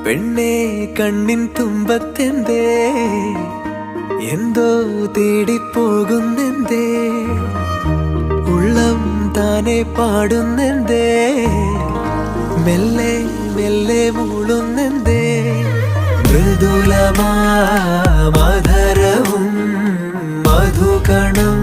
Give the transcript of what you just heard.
പെണ്ണേ കണ്ണിൻ തുമ്പത്തെന്തേ എന്തോ തേടിപ്പോകുന്നെന്തേ ഉള്ളം താനെ പാടുന്നെന്തേ മെല്ലെ മെല്ലെ മൂളുന്നെന്തേ മൃദുലമാധരവും മധുകണം